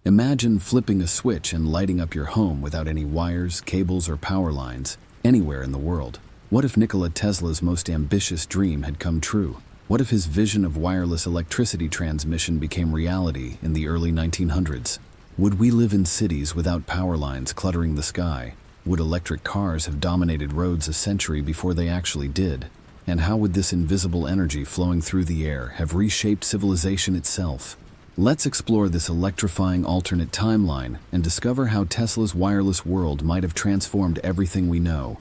Imagine flipping a switch and lighting up your home without any wires, cables, or power lines, anywhere in the world. What if Nikola Tesla's most ambitious dream had come true? What if his vision of wireless electricity transmission became reality in the early 1900s? Would we live in cities without power lines cluttering the sky? Would electric cars have dominated roads a century before they actually did? And how would this invisible energy flowing through the air have reshaped civilization itself? Let's explore this electrifying alternate timeline and discover how Tesla's wireless world might have transformed everything we know.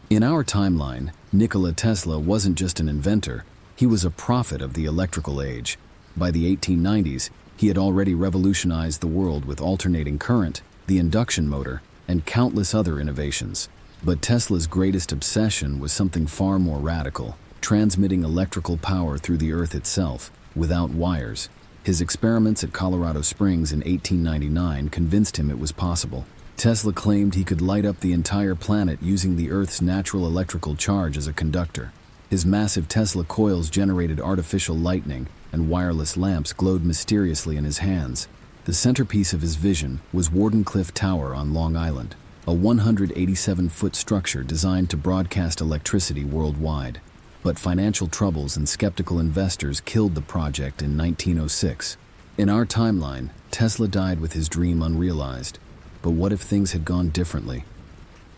In our timeline, Nikola Tesla wasn't just an inventor, he was a prophet of the electrical age. By the 1890s, he had already revolutionized the world with alternating current, the induction motor, and countless other innovations. But Tesla's greatest obsession was something far more radical, transmitting electrical power through the Earth itself, without wires. His experiments at Colorado Springs in 1899 convinced him it was possible. Tesla claimed he could light up the entire planet using the Earth's natural electrical charge as a conductor. His massive Tesla coils generated artificial lightning, and wireless lamps glowed mysteriously in his hands. The centerpiece of his vision was Wardenclyffe Tower on Long Island, a 187-foot structure designed to broadcast electricity worldwide. But financial troubles and skeptical investors killed the project in 1906. In our timeline, Tesla died with his dream unrealized. But what if things had gone differently?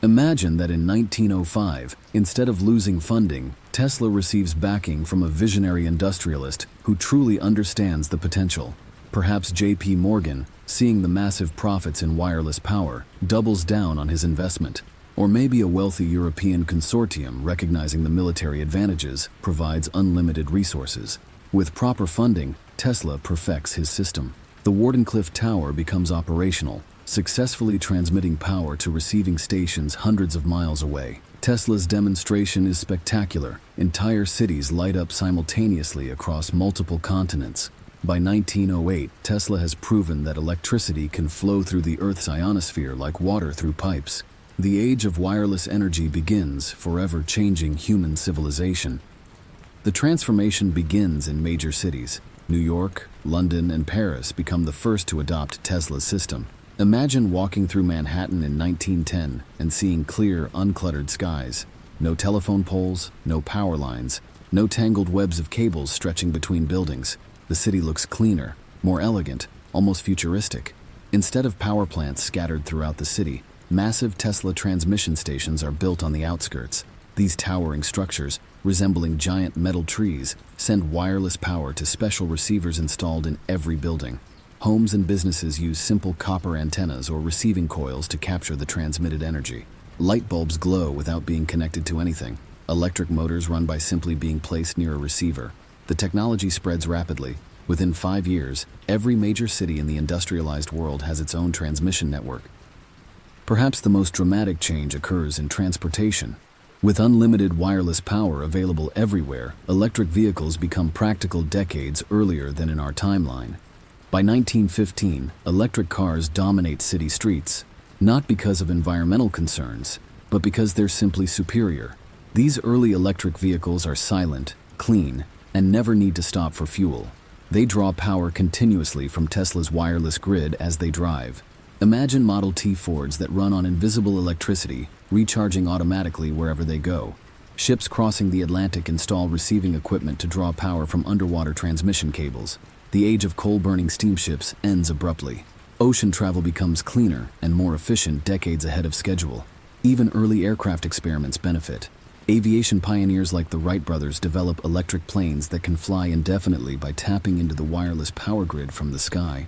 Imagine that in 1905, instead of losing funding, Tesla receives backing from a visionary industrialist who truly understands the potential. Perhaps J.P. Morgan, seeing the massive profits in wireless power, doubles down on his investment. Or maybe a wealthy European consortium recognizing the military advantages provides unlimited resources. With proper funding, Tesla perfects his system. The Wardenclyffe Tower becomes operational, successfully transmitting power to receiving stations hundreds of miles away. Tesla's demonstration is spectacular. Entire cities light up simultaneously across multiple continents. By 1908, Tesla has proven that electricity can flow through the Earth's ionosphere like water through pipes. The age of wireless energy begins, forever changing human civilization. The transformation begins in major cities. New York, London, and Paris become the first to adopt Tesla's system. Imagine walking through Manhattan in 1910 and seeing clear, uncluttered skies. No telephone poles, no power lines, no tangled webs of cables stretching between buildings. The city looks cleaner, more elegant, almost futuristic. Instead of power plants scattered throughout the city, massive Tesla transmission stations are built on the outskirts. These towering structures, resembling giant metal trees, send wireless power to special receivers installed in every building. Homes and businesses use simple copper antennas or receiving coils to capture the transmitted energy. Light bulbs glow without being connected to anything. Electric motors run by simply being placed near a receiver. The technology spreads rapidly. Within 5 years, every major city in the industrialized world has its own transmission network. Perhaps the most dramatic change occurs in transportation. With unlimited wireless power available everywhere, electric vehicles become practical decades earlier than in our timeline. By 1915, electric cars dominate city streets, not because of environmental concerns, but because they're simply superior. These early electric vehicles are silent, clean, and never need to stop for fuel. They draw power continuously from Tesla's wireless grid as they drive. Imagine Model T Fords that run on invisible electricity, recharging automatically wherever they go. Ships crossing the Atlantic install receiving equipment to draw power from underwater transmission cables. The age of coal-burning steamships ends abruptly. Ocean travel becomes cleaner and more efficient decades ahead of schedule. Even early aircraft experiments benefit. Aviation pioneers like the Wright brothers develop electric planes that can fly indefinitely by tapping into the wireless power grid from the sky.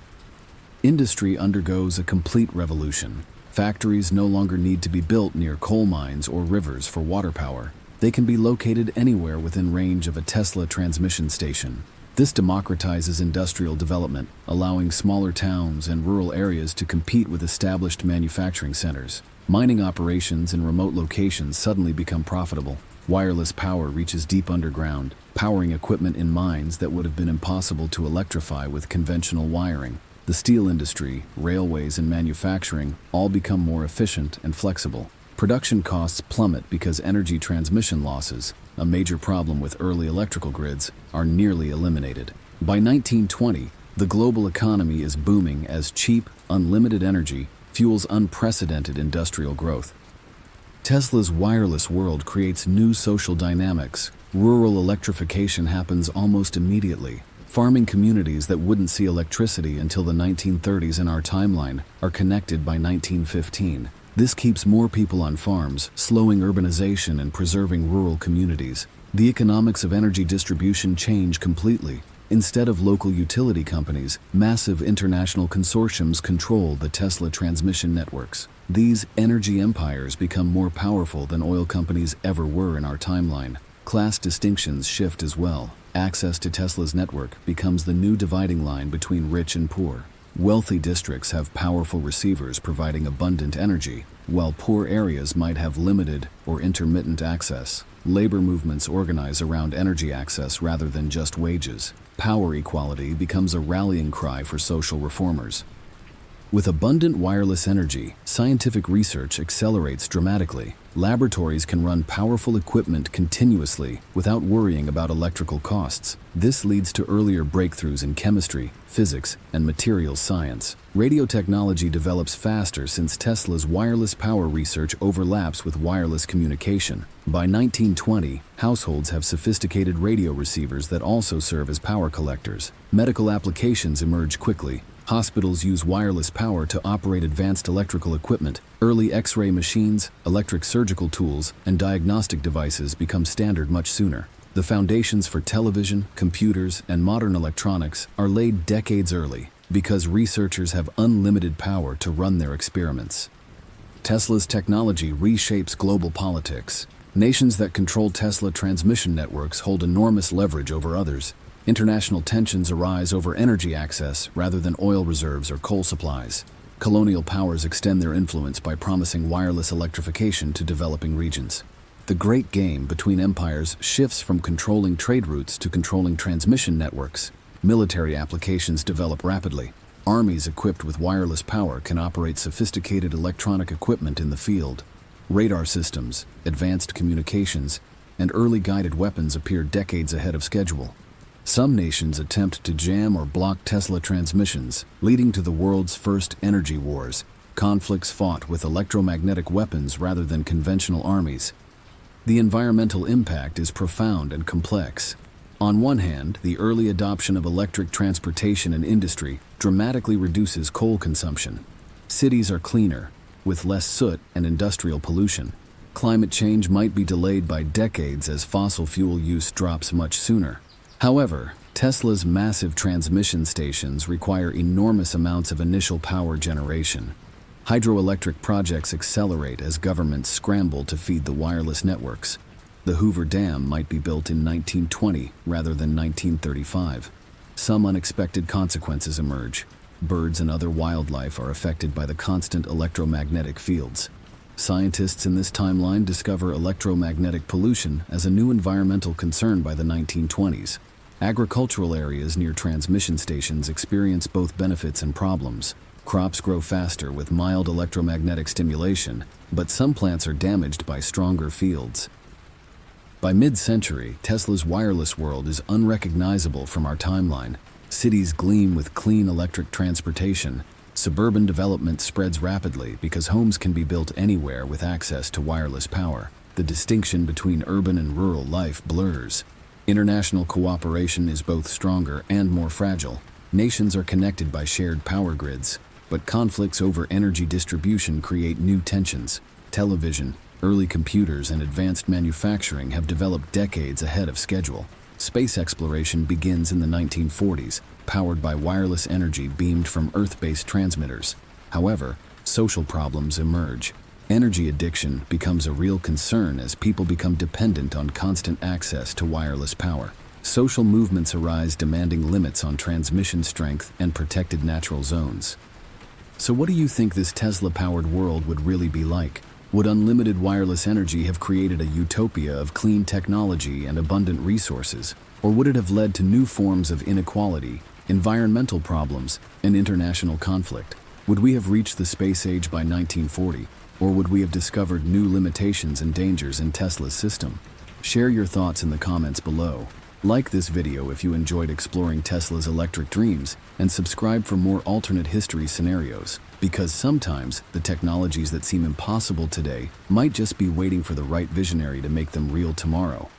Industry undergoes a complete revolution. Factories no longer need to be built near coal mines or rivers for water power. They can be located anywhere within range of a Tesla transmission station. This democratizes industrial development, allowing smaller towns and rural areas to compete with established manufacturing centers. Mining operations in remote locations suddenly become profitable. Wireless power reaches deep underground, powering equipment in mines that would have been impossible to electrify with conventional wiring. The steel industry, railways, and manufacturing all become more efficient and flexible. Production costs plummet because energy transmission losses, a major problem with early electrical grids, are nearly eliminated. By 1920, The global economy is booming as cheap, unlimited energy fuels unprecedented industrial growth. Tesla's wireless world creates new social dynamics. Rural electrification happens almost immediately. Farming communities that wouldn't see electricity until the 1930s in our timeline are connected by 1915. This keeps more people on farms, slowing urbanization and preserving rural communities. The economics of energy distribution change completely. Instead of local utility companies, massive international consortiums control the Tesla transmission networks. These energy empires become more powerful than oil companies ever were in our timeline. Class distinctions shift as well. Access to Tesla's network becomes the new dividing line between rich and poor. Wealthy districts have powerful receivers providing abundant energy, while poor areas might have limited or intermittent access. Labor movements organize around energy access rather than just wages. Power equality becomes a rallying cry for social reformers. With abundant wireless energy, scientific research accelerates dramatically. Laboratories can run powerful equipment continuously without worrying about electrical costs. This leads to earlier breakthroughs in chemistry, physics, and materials science. Radio technology develops faster since Tesla's wireless power research overlaps with wireless communication. By 1920, households have sophisticated radio receivers that also serve as power collectors. Medical applications emerge quickly. Hospitals use wireless power to operate advanced electrical equipment. Early X-ray machines, electric surgical tools, and diagnostic devices become standard much sooner. The foundations for television, computers, and modern electronics are laid decades early because researchers have unlimited power to run their experiments. Tesla's technology reshapes global politics. Nations that control Tesla transmission networks hold enormous leverage over others. International tensions arise over energy access rather than oil reserves or coal supplies. Colonial powers extend their influence by promising wireless electrification to developing regions. The great game between empires shifts from controlling trade routes to controlling transmission networks. Military applications develop rapidly. Armies equipped with wireless power can operate sophisticated electronic equipment in the field. Radar systems, advanced communications, and early guided weapons appear decades ahead of schedule. Some nations attempt to jam or block Tesla transmissions, leading to the world's first energy wars, conflicts fought with electromagnetic weapons rather than conventional armies. The environmental impact is profound and complex. On one hand, the early adoption of electric transportation and industry dramatically reduces coal consumption. Cities are cleaner, with less soot and industrial pollution. Climate change might be delayed by decades as fossil fuel use drops much sooner. However, Tesla's massive transmission stations require enormous amounts of initial power generation. Hydroelectric projects accelerate as governments scramble to feed the wireless networks. The Hoover Dam might be built in 1920 rather than 1935. Some unexpected consequences emerge. Birds and other wildlife are affected by the constant electromagnetic fields. Scientists in this timeline discover electromagnetic pollution as a new environmental concern by the 1920s. Agricultural areas near transmission stations experience both benefits and problems. Crops grow faster with mild electromagnetic stimulation, but some plants are damaged by stronger fields. By mid-century, Tesla's wireless world is unrecognizable from our timeline. Cities gleam with clean electric transportation. Suburban development spreads rapidly because homes can be built anywhere with access to wireless power. The distinction between urban and rural life blurs. International cooperation is both stronger and more fragile. Nations are connected by shared power grids, but conflicts over energy distribution create new tensions. Television, early computers, and advanced manufacturing have developed decades ahead of schedule. Space exploration begins in the 1940s, powered by wireless energy beamed from Earth-based transmitters. However, social problems emerge. Energy addiction becomes a real concern as people become dependent on constant access to wireless power. Social movements arise demanding limits on transmission strength and protected natural zones. So what do you think this Tesla-powered world would really be like? Would unlimited wireless energy have created a utopia of clean technology and abundant resources? Or would it have led to new forms of inequality, environmental problems, and international conflict? Would we have reached the space age by 1940? Or would we have discovered new limitations and dangers in Tesla's system? Share your thoughts in the comments below. Like this video if you enjoyed exploring Tesla's electric dreams, and subscribe for more alternate history scenarios, because sometimes the technologies that seem impossible today might just be waiting for the right visionary to make them real tomorrow.